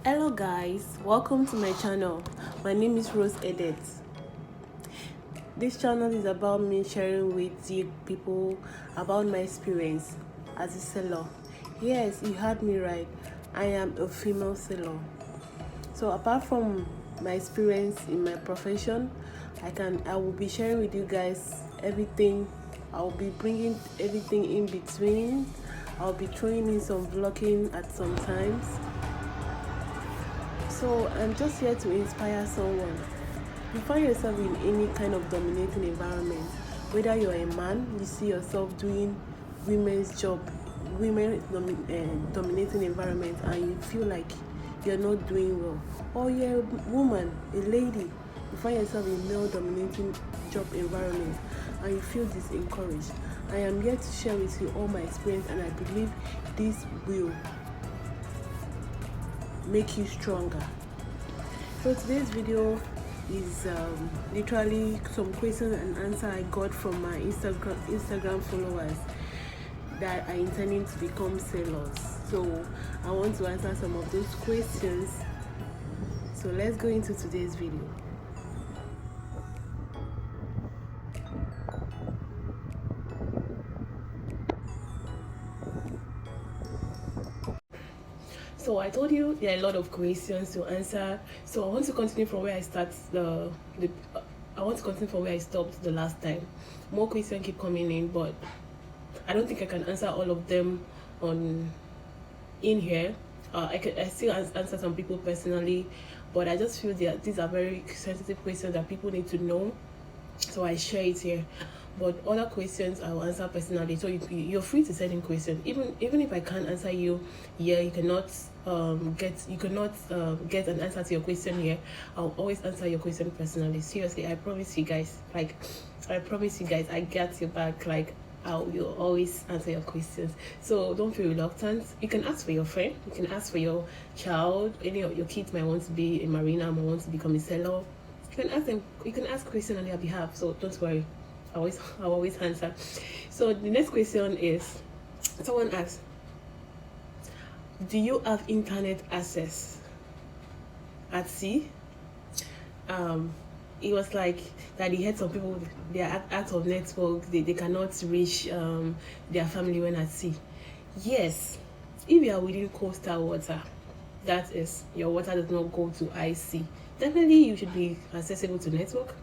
Hello guys, welcome to my channel. My name is Rose Edet. This channel is about me sharing with you people about my experience as a sailor. Yes, you heard me right. I am a female sailor. So apart from my experience in my profession, I will be sharing with you guys everything. I'll be bringing everything in between. I'll be throwing in some vlogging at some times. So I'm just here to inspire someone. You find yourself in any kind of dominating environment, whether you're a man, you see yourself doing women's job, dominating environment, and you feel like you're not doing well, or you're a woman, a lady, you find yourself in male dominating job environment and you feel disencouraged. I am here to share with you all my experience, and I believe this will make you stronger. So today's video is literally some questions and answer I got from my Instagram followers that are intending to become sailors. So I want to answer some of those questions. So let's go into today's video. So I told you there are a lot of questions to answer. So I want to continue from where I stopped the last time. More questions keep coming in, but I don't think I can answer all of them in here. I still answer some people personally, but I just feel that these are very sensitive questions that people need to know, so I share it here. But other questions I will answer personally, so you're free to send in questions. Even if I can't answer you here, you cannot get an answer to your question here. I'll always answer your question personally. Seriously, I promise you guys. I got your back. I will always answer your questions. So don't feel reluctant. You can ask for your friend. You can ask for your child. Any of your kids might want to be a mariner, might want to become a sailor. You can ask them. You can ask questions on their behalf. So don't worry. I'll always answer. So the next question is, someone asked, do you have internet access at sea? It was like that he had some people, they are out of network, they cannot reach their family when at sea. Yes, if you are within coastal water, that is, your water does not go to high sea, definitely you should be accessible to network.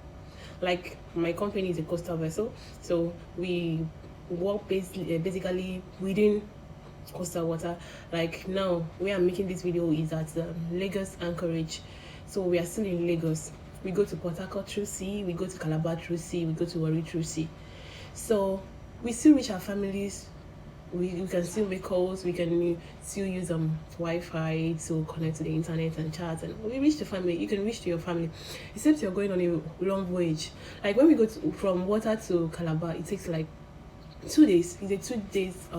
Like my company is a coastal vessel, so we work basically within coastal water. Like now where I'm making this video is at Lagos Anchorage, so we are still in Lagos. We go to Port Harcourt through sea, we go to Calabar through sea, we go to Warri through sea. So we still reach our families. We can still make calls, we can still use Wi-Fi to connect to the internet and chat, and we reach the family. You can reach to your family, except you're going on a long voyage. Like when we go from water to Calabar, it takes like 2 days. It's a 2 days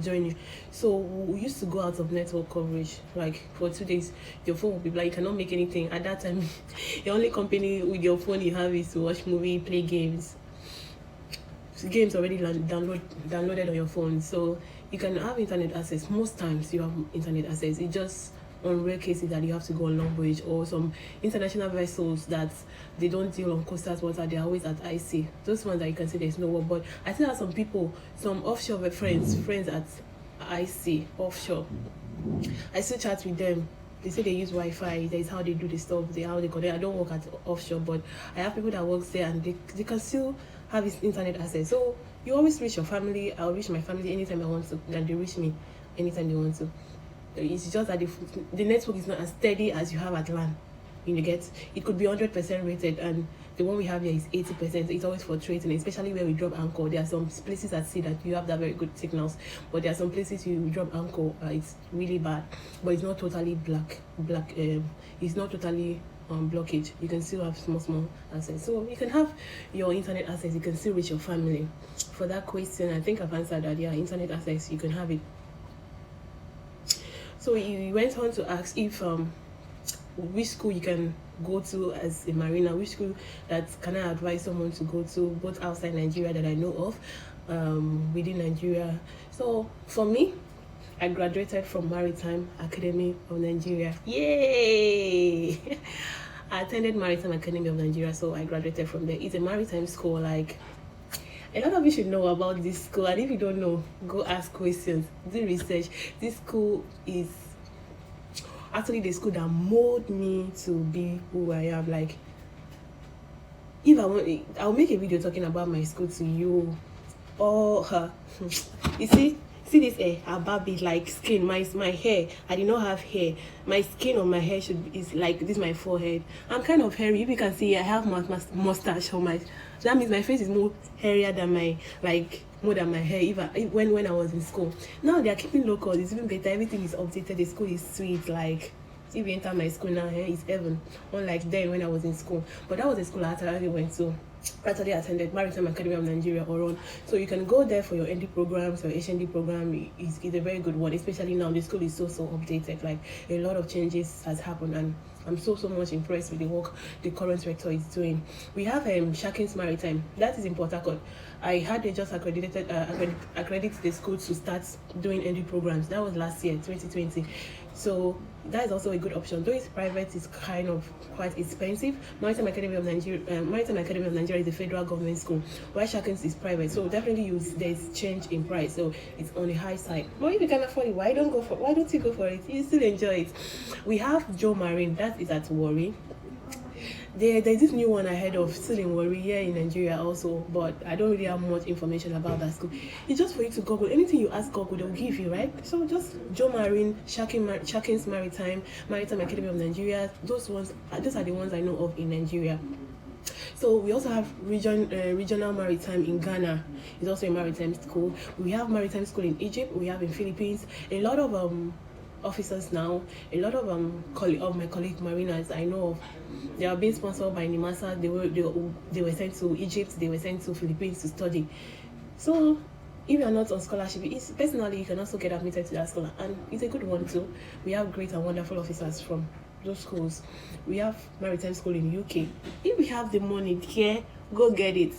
journey. So we used to go out of network coverage. Like for 2 days your phone will be like, you cannot make anything at that time. The only company with your phone you have is to watch movie, play games already downloaded on your phone. So you can have internet access. Most times you have internet access. It's just on rare cases that you have to go on long voyage, or some international vessels that they don't deal on coastal water, they're always at IC. Those ones that you can see there's no work. But I still have some people, some offshore friends at IC offshore. I still chat with them. They say they use Wi-Fi. That is how they do the stuff. How they connect. I don't work at offshore, but I have people that work there, and they can still have this internet access. So you always reach your family. I'll reach my family anytime I want to, and they reach me anytime they want to. It's just that the network is not as steady as you have at land. You get, it could be 100% rated, and the one we have here is 80%. It's always fluctuating, especially where we drop anchor. There are some places at sea that you have that very good signals, but there are some places you drop anchor, it's really bad, but it's not totally black. It's not totally blockage. You can still have small access, so you can have your internet access. You can still reach your family. For that question, I think I've answered that. Yeah, internet access, you can have it. So he went on to ask if which school you can go to as a mariner, which school that can I advise someone to go to, both outside Nigeria that I know of, within Nigeria. So for me, I graduated from Maritime Academy of Nigeria. Yay! I attended Maritime Academy of Nigeria, so I graduated from there. It's a maritime school. Like, a lot of you should know about this school, and if you don't know, go ask questions, do research. This school is actually the school that molded me to be who I am. Like, if I want, I'll make a video talking about my school to you. Or her, you see this hair, her Barbie like skin. My hair, I did not have hair. My skin on my hair is like this. My forehead, I'm kind of hairy. If you can see, I have mustache on my. So that means my face is more hairier than my more than my hair. When I was in school, now they are keeping local. It's even better. Everything is updated. The school is sweet. Like, if you enter my school now, it's heaven. Unlike then when I was in school. But that was the school I actually went to. Actually attended Maritime Academy of Nigeria, Oron. So you can go there for your ND programs. Your HND program is a very good one, especially now the school is so updated. Like, a lot of changes has happened, and I'm so much impressed with the work the current rector is doing. We have Shakins Maritime, that is in Port Harcourt. I had just accredit the school to start doing ND programs. That was last year, 2020. So that is also a good option. Though it's private, it's kind of quite expensive. Maritime Academy of Nigeria is a federal government school, while Shakins is private. So definitely there's change in price. So it's on the high side. But if you can afford it, why don't you go for it? You still enjoy it. We have Joe Marine, that is at Warri. There's this new one I heard of, still in Warri, here in Nigeria also, but I don't really have much information about that school. It's just for you to Google. Anything you ask Google, they'll give you, right? So just Joe Marine, Shakins Maritime Academy of Nigeria, those are the ones I know of in Nigeria. So we also have regional maritime in Ghana. It's also a maritime school. We have maritime school in Egypt. We have in Philippines. A lot of officers now, a lot of my colleague mariners I know of, they are being sponsored by NIMASA. They were sent to Egypt, they were sent to Philippines to study. So if you are not on scholarship, personally you can also get admitted to that school, and it's a good one too. We have great and wonderful officers from those schools. We have maritime school in UK. If we have the money here, go get it.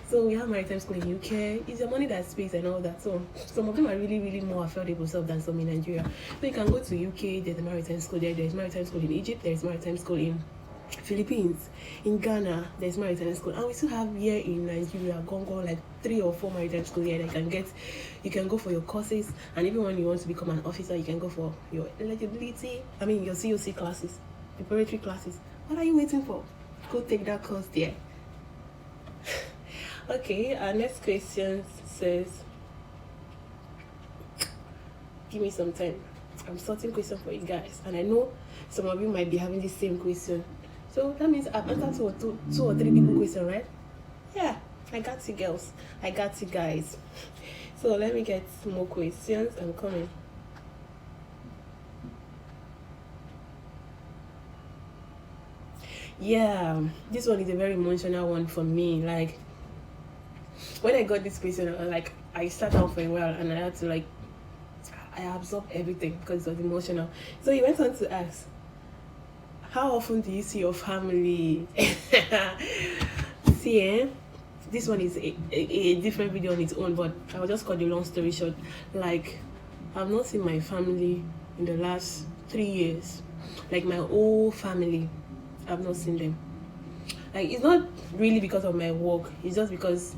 So we have maritime school in UK. It's the money that speaks and all that. So some of them are really more affordable stuff than some in Nigeria. So you can go to UK. There's a maritime school there. There's maritime school in Egypt. There's maritime school in Philippines. In Ghana, there's maritime school, and we still have here in Nigeria like 3 or 4 maritime schools here that you can go for your courses. And even when you want to become an officer, you can go for your eligibility. your COC classes, preparatory classes. What are you waiting for? Go take that course there. Okay, our next question says, give me some time. I'm sorting questions for you guys, and I know some of you might be having the same question. So that means I've answered two or three people question, right? Yeah, I got you girls. I got you guys. So let me get some more questions. I'm coming. Yeah, this one is a very emotional one for me. Like, when I got this question, I sat down for a while and I had to I absorbed everything because it was emotional. So he went on to ask, how often do you see your family? See, this one is a different video on its own, but I will just cut the long story short. Like, I've not seen my family in the last 3 years. Like, my whole family, I've not seen them. Like, it's not really because of my work. It's just because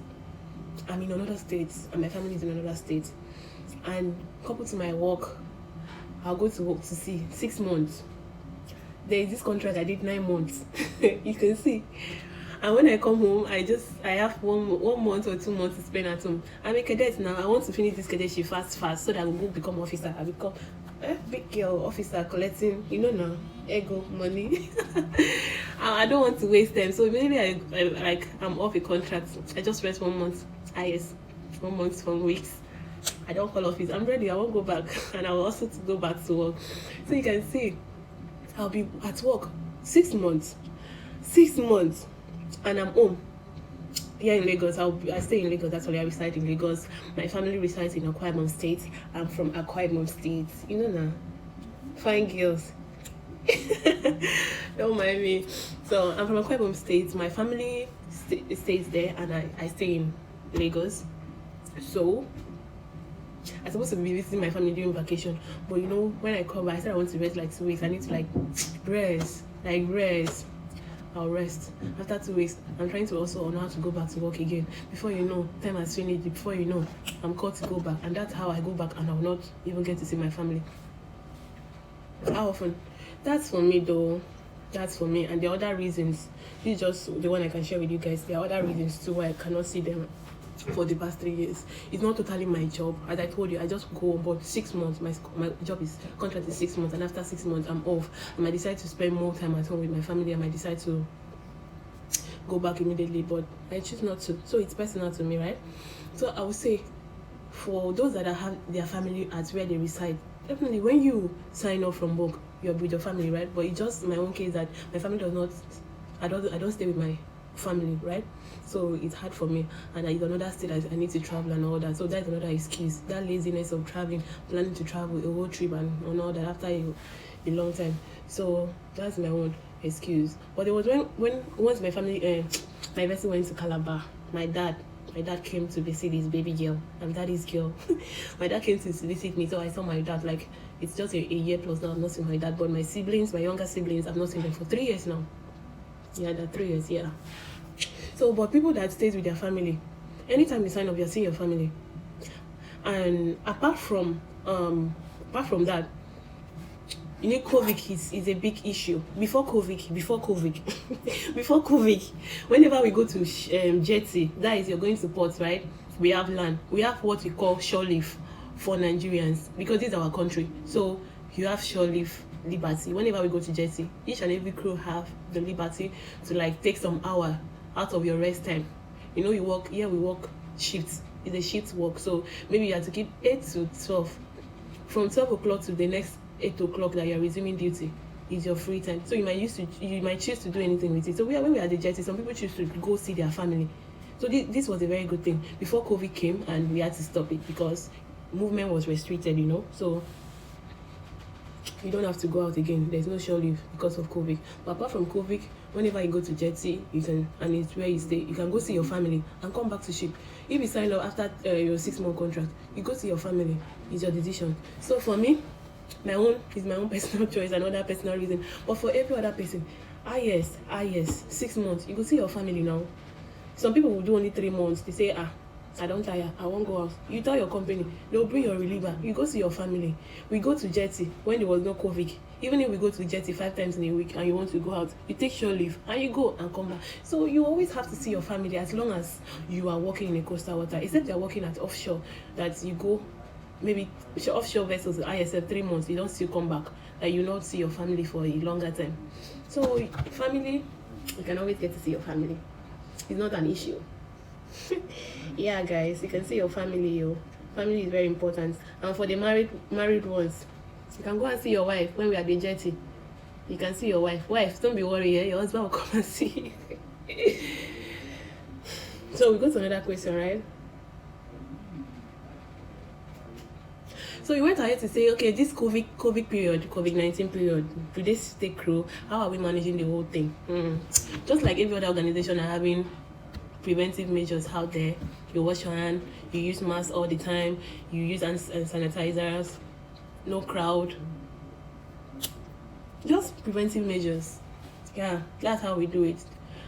I'm in another state and my family is in another state. And coupled to my work, I'll go to work to see 6 months. There is this contract I did 9 months. You can see. And when I come home, I have one month or 2 months to spend at home. I'm a cadet now. I want to finish this cadetship fast so that I will go become officer. I become a big girl officer collecting, now, ego money. I don't want to waste time. So immediately I'm off a contract. I just rest 1 month. Yes, 1 month, 4 weeks. I don't call office. I'm ready. I won't go back, and I will also go back to work. So you can see, I'll be at work 6 months, and I'm home here in Lagos. I stay in Lagos. That's why I reside in Lagos. My family resides in Akwa Ibom State. I'm from Akwa Ibom State. Now, fine girls. Don't mind me. So I'm from Akwa Ibom State. My family stays there, and I stay in Lagos. So I'm supposed to be visiting my family during vacation, but you know, when I come back, I said I want to rest like 2 weeks. I need to like rest. I'll rest. After 2 weeks, I'm trying to also on how to go back to work again. Before you know, time has finished. Before you know, I'm called to go back, and that's how I go back, and I'll not even get to see my family. How often? That's for me though. That's for me. And the other reasons, this is just the one I can share with you guys. There are other reasons too why I cannot see them for the past 3 years. It's not totally my job. As I told you, I just go on board 6 months. My job is contract is 6 months, and after 6 months I'm off. I might decide to spend more time at home with my family. I might decide to go back immediately, but I choose not to. So it's personal to me, right? So I would say for those that have their family at where they reside, definitely when you sign off from work, you're with your family, right? But it's just my own case that my family does not, I don't stay with my family, right? So it's hard for me, and it's another state I need to travel and all that. So that's another excuse, that laziness of traveling, planning to travel a whole trip and all that after a long time. So that's my own excuse. But it was when once my family, my bestie went to Calabar, my dad came to visit his baby girl. I'm daddy's girl. My dad came to visit me, so I saw my dad. Like, it's just a year plus now. I've not seen my dad, but my siblings, my younger siblings, I've not seen them for 3 years now. Yeah, that 3 years, yeah. So, but people that stays with their family, anytime you sign up, you're seeing your family. And apart from that, you know, COVID is a big issue. Before COVID, whenever we go to jetty, that is, you're going to port, right? We have land. We have what we call shore leave for Nigerians, because this is our country. So you have shore leave liberty. Whenever we go to jetty, each and every crew have the liberty to like take some hour out of your rest time. You know, you work, we work shifts. It's a shift work. So maybe you have to keep 8 to 12. From 12 o'clock to the next 8 o'clock that you're resuming duty is your free time. So you might choose to do anything with it. So when we are at the jetty, some people choose to go see their family. So this was a very good thing before COVID came, and we had to stop it because movement was restricted, you know. So you don't have to go out again. There's no shore leave because of COVID. But apart from COVID, whenever you go to jetty, you can, and it's where you stay, you can go see your family and come back to ship. If you sign up after your 6-month contract, you go see your family. It's your decision. So for me, my own personal choice, another personal reason. But for every other person, yes, 6 months, you go see your family now. Some people will do only 3 months. They say, I don't tire, I won't go out. You tell your company, they'll bring your reliever. You go see your family. We go to jetty when there was no COVID. Even if we go to jetty 5 times in a week and you want to go out, you take shore leave and you go and come back. So you always have to see your family as long as you are working in a coastal water. Except you're working at offshore, that you go, maybe offshore vessels, ISF 3 months, you don't still come back, that you not see your family for a longer time. So family, you can always get to see your family. It's not an issue. Yeah, guys, you can see your family. Your family is very important. And for the married ones, you can go and see your wife when we are at the jetty. You can see your wife, don't be worried, your husband will come and see you. So we go to another question, right? So you went ahead to say, okay, this COVID period, COVID-19 period, do they stay crew? How are we managing the whole thing? Just like every other organization are having preventive measures out there. You wash your hand, you use masks all the time, you use hand sanitizers, no crowd. Just preventive measures. Yeah, that's how we do it.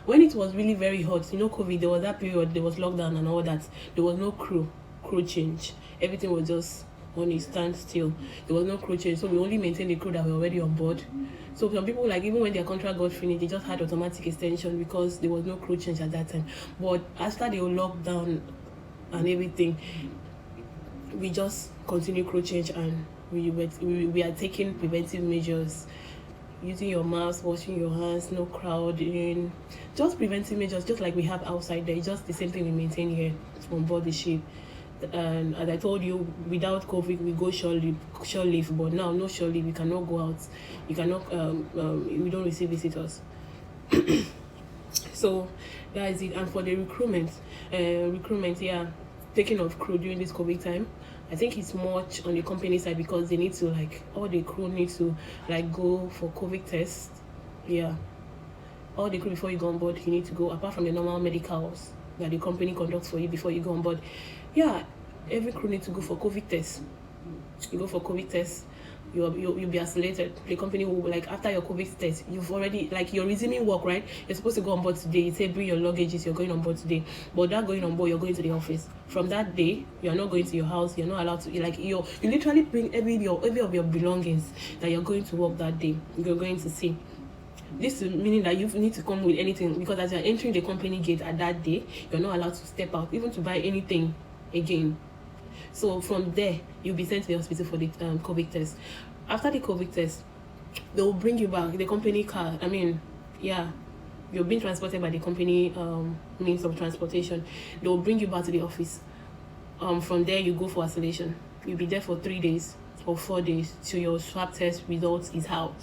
When it was really very hot, you know, COVID, there was that period, there was lockdown and all that. There was no crew change. Everything was just on a standstill. There was no crew change, so we only maintained the crew that were already on board. So some people, like, even when their contract got finished, they just had automatic extension because there was no crew change at that time. But after the lockdown and everything, we just continue crew change, and we are taking preventive measures, using your mask, washing your hands, no crowding, just preventive measures, just like we have outside there. It's just the same thing we maintain here on board the ship. And as I told you, without COVID, we go shore leave, but now no shore leave. We cannot go out. We cannot. We don't receive visitors. So that is it. And for the recruitment, yeah, taking of crew during this COVID time, I think it's much on the company side because they need to, like, all the crew need to like go for COVID tests. Yeah, all the crew before you go on board, you need to go, apart from the normal medicals that the company conducts for you before you go on board. Yeah, every crew needs to go for COVID test. You go for COVID test, you'll be isolated. The company will, like, after your COVID test, you've already, like, you're resuming work, right? You're supposed to go on board today. You say bring your luggages, you're going on board today. But that going on board, you're going to the office. From that day, you're not going to your house. You're not allowed to, like, you literally bring every of your belongings that you're going to work that day. You're going to see. This is meaning that you need to come with anything, because as you're entering the company gate at that day, you're not allowed to step out, even to buy anything again. So from there, you'll be sent to the hospital for the COVID test. After the COVID test, they will bring you back, the company car. I mean, yeah, you're being transported by the company means of transportation. They will bring you back to the office. From there, you go for isolation. You'll be there for 3 days or 4 days till your swab test results is out,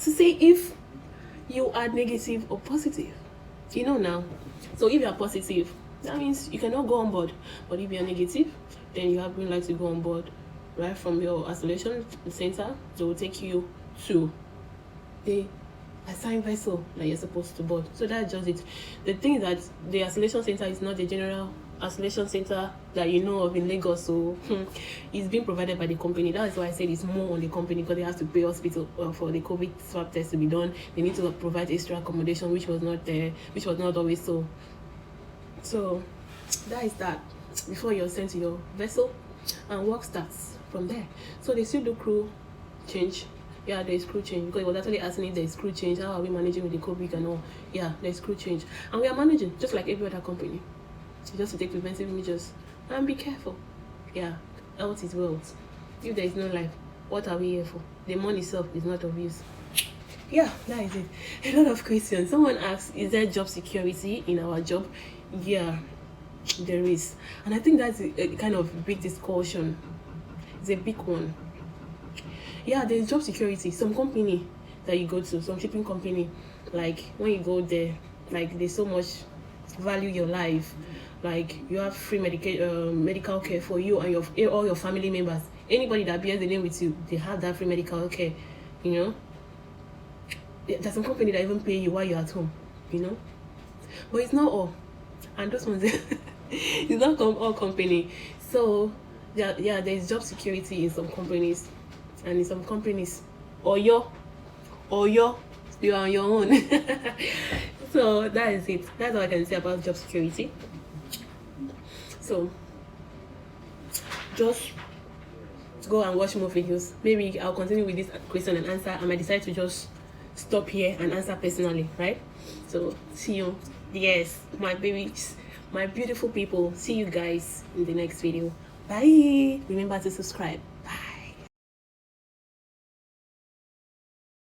to say if you are negative or positive. You know now. So if you are positive, that means you cannot go on board. But if you are negative, then you have green light to go on board. Right from your isolation center, they will take you to the assigned vessel that you're supposed to board. So that's just it. The thing is that the isolation center is not the general isolation center that you know of in Lagos, so it's being provided by the company. That is why I said it's more on the company, because they have to pay hospital for the COVID swab test to be done. They need to provide extra accommodation, which was not there, which was not always so. So that is that. Before you're sent to your vessel, and work starts from there. So they still do crew change. Yeah, there's crew change, because it was actually asking if there's crew change. How are we managing with the COVID and all? Yeah, there's crew change, and we are managing just like every other company. So just to take preventive measures and be careful. Yeah, health is wealth. If there is no life, what are we here for? The money itself is not of use. Yeah, that is it. A lot of questions. Someone asks, is there job security in our job? Yeah, there is. And I think that's a kind of big discussion. It's a big one. Yeah, there's job security. Some company that you go to, some shipping company, like when you go there, like they so much value your life. Like you have free medical care for you and all your family members. Anybody that bears the name with you, they have that free medical care. You know, there's some company that even pay you while you're at home. You know, but it's not all. And those ones, it's not all company. So yeah, there's job security in some companies, and in some companies, or you're on your own. So that is it. That's all I can say about job security. So just go and watch more videos. Maybe I'll continue with this question and answer. I might decide to just stop here and answer personally, right? So see you. Yes, my babies, my beautiful people. See you guys in the next video. Bye. Remember to subscribe.